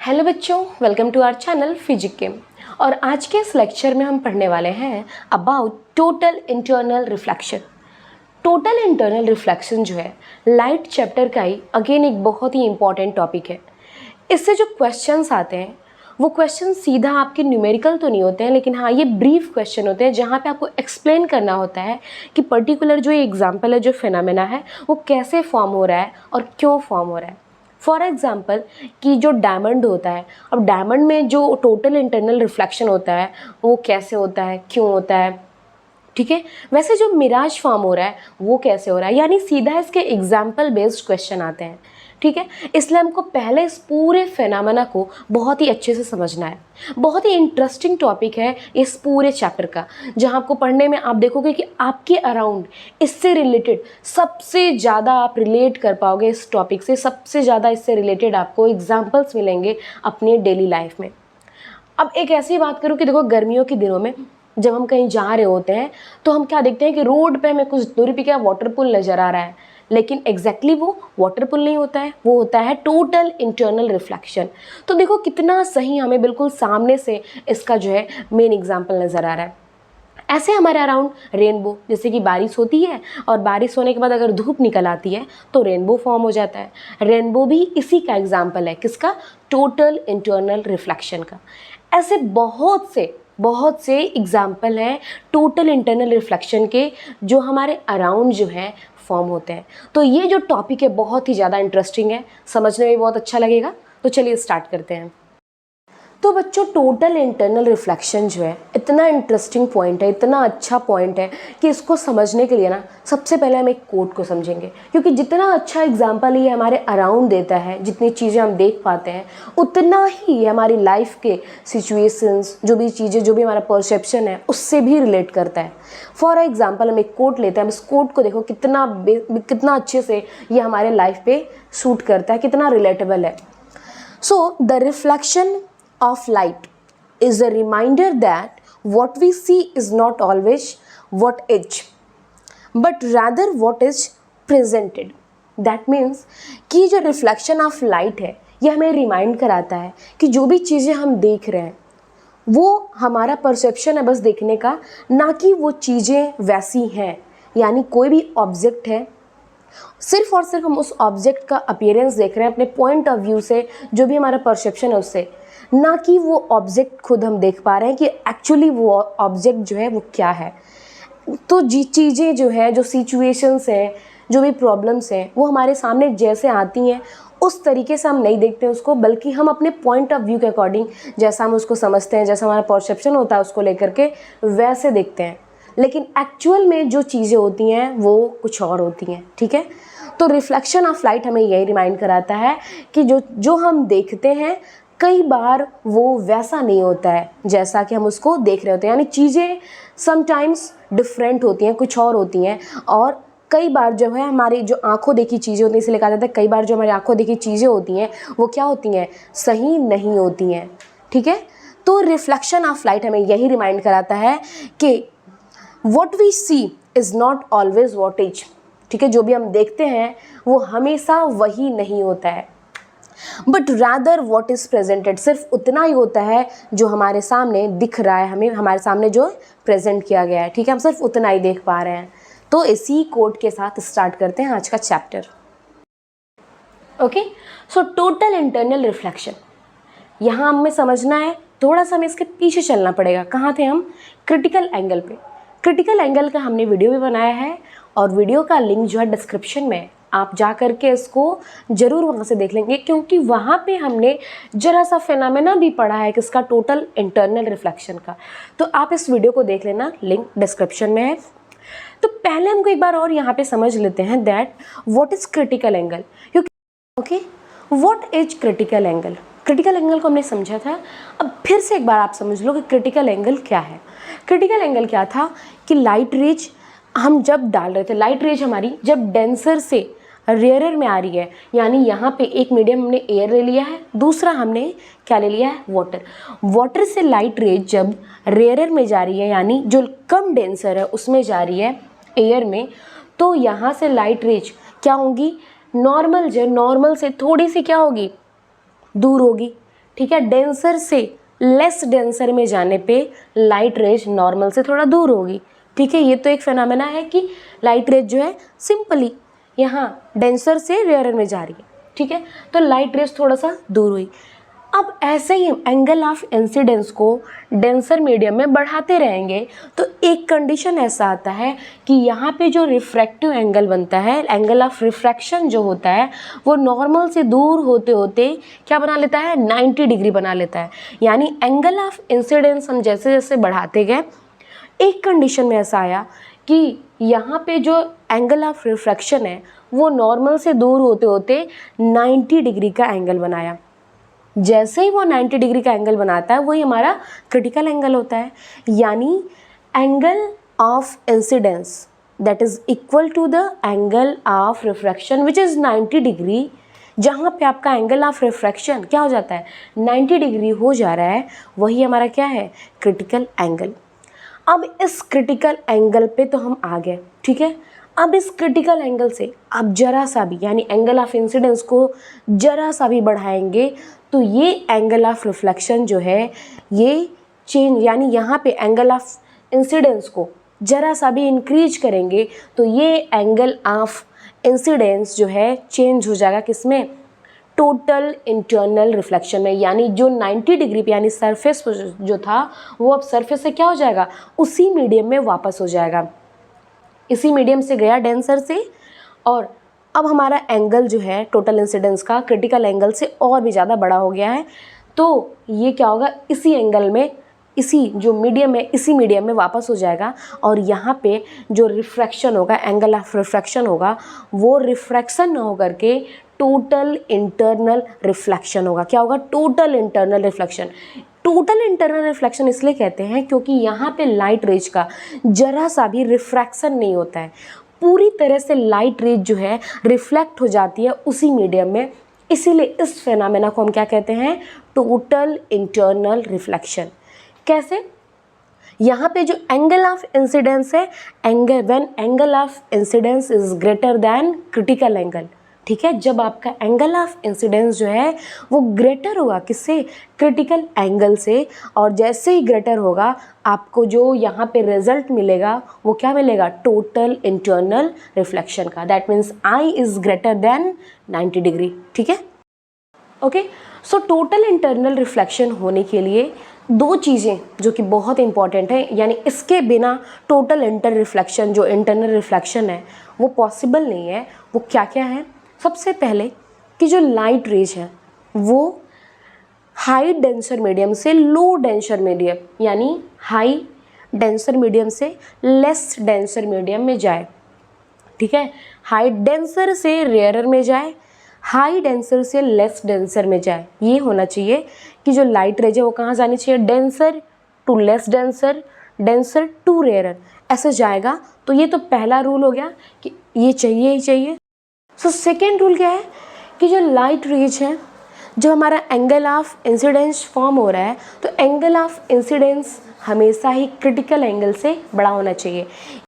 Hello बच्चों, welcome to our channel Physic Chem. और आज के इस लेक्चर में हम पढ़ने वाले हैं about total internal reflection. Total internal reflection जो है लाइट चैप्टर का ही अगेन एक बहुत ही इंपॉर्टेंट टॉपिक है। इससे जो क्वेश्चंस आते हैं वो क्वेश्चन सीधा आपके न्यूमेरिकल तो नहीं होते हैं, लेकिन हाँ ये ब्रीफ क्वेश्चन होते हैं जहाँ पे आपको एक्सप्लेन करना होता है कि पर्टिकुलर जो एग्जाम्पल है, जो फिनोमेना है वो कैसे फॉर्म हो रहा है और क्यों फॉर्म हो रहा है। फॉर एग्जाम्पल कि जो डायमंड होता है, अब डायमंड में जो टोटल इंटरनल रिफ्लेक्शन होता है वो कैसे होता है, क्यों होता है, ठीक है। वैसे जो मिराज फॉर्म हो रहा है वो कैसे हो रहा है, यानी सीधा इसके एग्जाम्पल बेस्ड क्वेश्चन आते हैं, ठीक है। इसलिए हमको पहले इस पूरे फेनामेना को बहुत ही अच्छे से समझना है। बहुत ही इंटरेस्टिंग टॉपिक है इस पूरे चैप्टर का, जहां आपको पढ़ने में आप देखोगे कि आपके अराउंड इससे रिलेटेड सबसे ज़्यादा आप रिलेट कर पाओगे इस टॉपिक से, सबसे ज़्यादा इससे रिलेटेड आपको एग्जाम्पल्स मिलेंगे अपने डेली लाइफ में। अब एक ऐसी बात करूँ कि देखो गर्मियों के दिनों में जब हम कहीं जा रहे होते हैं तो हम क्या देखते हैं कि रोड पे हमें कुछ दूरी पे क्या वाटर पूल नज़र आ रहा है, लेकिन एग्जैक्टली वो वाटर पूल नहीं होता है, वो होता है टोटल इंटरनल रिफ्लेक्शन। तो देखो कितना सही हमें बिल्कुल सामने से इसका जो है मेन एग्जाम्पल नज़र आ रहा है। ऐसे हमारे अराउंड रेनबो, जैसे कि बारिश होती है और बारिश होने के बाद अगर धूप निकल आती है तो रेनबो फॉर्म हो जाता है। रेनबो भी इसी का एग्जाम्पल है, किसका? टोटल इंटरनल रिफ्लेक्शन का। ऐसे बहुत से एग्जाम्पल हैं टोटल इंटरनल रिफ्लेक्शन के जो हमारे अराउंड जो है फॉर्म होते हैं। तो ये जो टॉपिक है बहुत ही ज़्यादा इंटरेस्टिंग है, समझने में बहुत अच्छा लगेगा। तो चलिए स्टार्ट करते हैं। तो बच्चों टोटल इंटरनल रिफ्लेक्शन जो है इतना इंटरेस्टिंग पॉइंट है, इतना अच्छा पॉइंट है कि इसको समझने के लिए ना सबसे पहले हम एक कोट को समझेंगे, क्योंकि जितना अच्छा एग्जाम्पल ये हमारे अराउंड देता है, जितनी चीज़ें हम देख पाते हैं, उतना ही हमारी लाइफ के सिचुएशंस, जो भी चीज़ें, जो भी हमारा परसेप्शन है उससे भी रिलेट करता है। फॉर एग्जाम्पल हम एक कोट लेते हैं, हम इस कोट को देखो कितना अच्छे से ये हमारे लाइफ पे सूट करता है, कितना रिलेटेबल है। So the reflection of light is a reminder that what we see is not always what is, but rather what is presented. That means कि जो रिफ्लेक्शन ऑफ लाइट है ये हमें रिमाइंड कराता है कि जो भी चीज़ें हम देख रहे हैं वो हमारा परसेप्शन है बस देखने का, ना कि वो चीज़ें वैसी हैं। यानी कोई भी ऑब्जेक्ट है, सिर्फ और सिर्फ हम उस ऑब्जेक्ट का अपीयरेंस देख रहे हैं अपने पॉइंट ऑफ व्यू से, जो भी हमारा परसेप्शन है उससे, ना कि वो ऑब्जेक्ट खुद हम देख पा रहे हैं कि एक्चुअली वो ऑब्जेक्ट जो है वो क्या है। तो जी चीज़ें जो है, जो सिचुएशंस हैं, जो भी प्रॉब्लम्स हैं, वो हमारे सामने जैसे आती हैं उस तरीके से हम नहीं देखते हैं उसको, बल्कि हम अपने पॉइंट ऑफ व्यू के अकॉर्डिंग, जैसा हम उसको समझते हैं, जैसा हमारा परसेप्शन होता है उसको लेकर के, वैसे देखते हैं। लेकिन एक्चुअल में जो चीज़ें होती हैं वो कुछ और होती हैं, ठीक है। तो रिफ्लेक्शन ऑफ लाइट हमें यही रिमाइंड कराता है कि जो हम देखते हैं कई बार वो वैसा नहीं होता है जैसा कि हम उसको देख रहे होते हैं। यानी चीज़ें समटाइम्स डिफरेंट होती हैं, कुछ और होती हैं। और कई बार जो है हमारी जो आंखों देखी चीज़ें होती हैं, इसलिए कहा जाता है कई बार जो हमारी आंखों देखी चीज़ें होती हैं वो क्या होती हैं? सही नहीं होती हैं, ठीक है। तो रिफ्लेक्शन ऑफ लाइट हमें यही रिमाइंड कराता है कि what we see is not always what is, ठीक है। जो भी हम देखते हैं वो हमेशा वही नहीं होता है, but rather what is presented, सिर्फ उतना ही होता है जो हमारे सामने दिख रहा है, हमें हमारे सामने जो प्रेजेंट किया गया है, ठीक है। हम सिर्फ उतना ही देख पा रहे हैं। तो इसी कोड के साथ स्टार्ट करते हैं आज का chapter. Okay, so total internal reflection यहाँ हमें समझना है, थोड़ा सा हमें इसके पीछे चलना पड़ेगा। कहाँ थे हम? क्रिटिकल एंगल पे। क्रिटिकल एंगल का हमने वीडियो भी बनाया है और वीडियो का लिंक जो है डिस्क्रिप्शन में है, आप जा करके इसको ज़रूर वहाँ से देख लेंगे, क्योंकि वहाँ पे हमने जरा सा फिनोमेना भी पढ़ा है किसका? टोटल इंटरनल रिफ्लेक्शन का। तो आप इस वीडियो को देख लेना, लिंक डिस्क्रिप्शन में है। तो पहले हमको एक बार और यहाँ पे समझ लेते हैं that what is critical angle. क्योंकि okay, what is critical angle? Critical angle को हमने समझा था, अब फिर से एक बार आप समझ लो कि क्रिटिकल एंगल क्या है। क्रिटिकल एंगल क्या था कि लाइट रेज हम जब डाल रहे थे, लाइट रेज हमारी जब डेंसर से रेयरर में आ रही है, यानी यहाँ पे एक मीडियम हमने एयर ले लिया है, दूसरा हमने क्या ले लिया है? वाटर। वाटर से लाइट रेज जब रेयरर में जा रही है, यानी जो कम डेंसर है उसमें जा रही है एयर में, तो यहाँ से लाइट रेज क्या होंगी? नॉर्मल से थोड़ी सी क्या होगी? दूर होगी, ठीक है, डेंसर से लेस डेंसर में जाने पे लाइट रेज नॉर्मल से थोड़ा दूर होगी। ठीक है, ये तो एक फेनोमेना है कि लाइट रेज जो है सिंपली यहाँ डेंसर से रेयरर में जा रही है। ठीक है, तो लाइट रेज थोड़ा सा दूर हुई। अब ऐसे ही हम एंगल ऑफ इंसिडेंस को डेंसर मीडियम में बढ़ाते रहेंगे तो एक कंडीशन ऐसा आता है कि यहाँ पे जो रिफ्रैक्टिव एंगल बनता है, एंगल ऑफ रिफ्रैक्शन जो होता है, वो नॉर्मल से दूर होते होते क्या बना लेता है, 90 डिग्री बना लेता है। यानी एंगल ऑफ इंसिडेंस हम जैसे जैसे बढ़ाते गए, एक कंडीशन में ऐसा आया कि यहाँ पे जो एंगल ऑफ रिफ्रैक्शन है वो नॉर्मल से दूर होते होते 90 डिग्री का एंगल बनाया। जैसे ही वो 90 डिग्री का एंगल बनाता है वही हमारा क्रिटिकल एंगल होता है। यानी angle of incidence that is equal to the angle of refraction which is 90 degree. जहाँ पे आपका एंगल ऑफ रिफ्रैक्शन क्या हो जाता है, 90 डिग्री हो जा रहा है, वही हमारा क्या है, क्रिटिकल एंगल। अब इस क्रिटिकल एंगल पे तो हम आ गए। ठीक है, अब इस क्रिटिकल एंगल से आप जरा सा भी यानी एंगल ऑफ इंसिडेंस को जरा सा भी बढ़ाएंगे तो ये एंगल ऑफ रिफ्लेक्शन जो है ये चेंज, यानी यहाँ पे एंगल ऑफ इंसिडेंस को जरा सा भी इंक्रीज करेंगे तो ये एंगल ऑफ इंसिडेंस जो है चेंज हो जाएगा किसमें, टोटल इंटरनल रिफ्लेक्शन में। यानी जो 90 डिग्री पे यानी सरफेस जो था वो अब सरफेस से क्या हो जाएगा, उसी मीडियम में वापस हो जाएगा। इसी मीडियम से गया डेंसर से, और अब हमारा एंगल जो है टोटल इंसिडेंस का क्रिटिकल एंगल से और भी ज़्यादा बड़ा हो गया है। तो ये क्या होगा, इसी एंगल में, इसी जो मीडियम है इसी मीडियम में वापस हो जाएगा। और यहाँ पे जो रिफ्रैक्शन होगा, एंगल ऑफ रिफ्रैक्शन होगा, वो रिफ्रैक्शन ना होकर के टोटल इंटरनल रिफ्लेक्शन होगा। क्या होगा, total internal reflection. Total internal reflection इसलिए कहते हैं क्योंकि यहाँ पे लाइट रेज का जरा सा भी रिफ्रैक्शन नहीं होता है, पूरी तरह से लाइट रेज जो है रिफ्लेक्ट हो जाती है उसी मीडियम में। इसीलिए इस फेनोमेना को हम क्या कहते हैं, टोटल इंटरनल रिफ्लेक्शन। कैसे, यहाँ पे जो एंगल ऑफ इंसिडेंस है, when angle of incidence is greater than critical angle. ठीक है, जब आपका एंगल ऑफ इंसिडेंस जो है वो ग्रेटर होगा किससे, क्रिटिकल एंगल से, और जैसे ही ग्रेटर होगा आपको जो यहाँ पे रिजल्ट मिलेगा वो क्या मिलेगा, टोटल इंटरनल रिफ्लेक्शन का। That means I is greater than 90 degree. ठीक है, okay. So total internal reflection होने के लिए दो चीज़ें जो कि बहुत इंपॉर्टेंट है, यानी इसके बिना टोटल रिफ्लेक्शन जो इंटरनल रिफ्लेक्शन है वो पॉसिबल नहीं है। वो क्या क्या है, सबसे पहले कि जो लाइट रेज है वो हाई डेंसर मीडियम से लो डेंसर मीडियम, यानी हाई डेंसर मीडियम से लेस डेंसर मीडियम में जाए। ठीक है, हाई डेंसर से रेयरर में जाए, हाई डेंसर से लेस डेंसर में जाए। ये होना चाहिए कि जो लाइट रेज है वो कहाँ जानी चाहिए, denser to less denser, denser to rarer, ऐसे जाएगा। तो ये तो पहला रूल हो गया कि ये चाहिए ही चाहिए। सो सेकेंड रूल क्या है कि जो लाइट रेज है, जो हमारा एंगल ऑफ इंसिडेंस फॉर्म हो रहा है, तो एंगल ऑफ इंसिडेंस हमेशा ही क्रिटिकल एंगल से बड़ा होना चाहिए।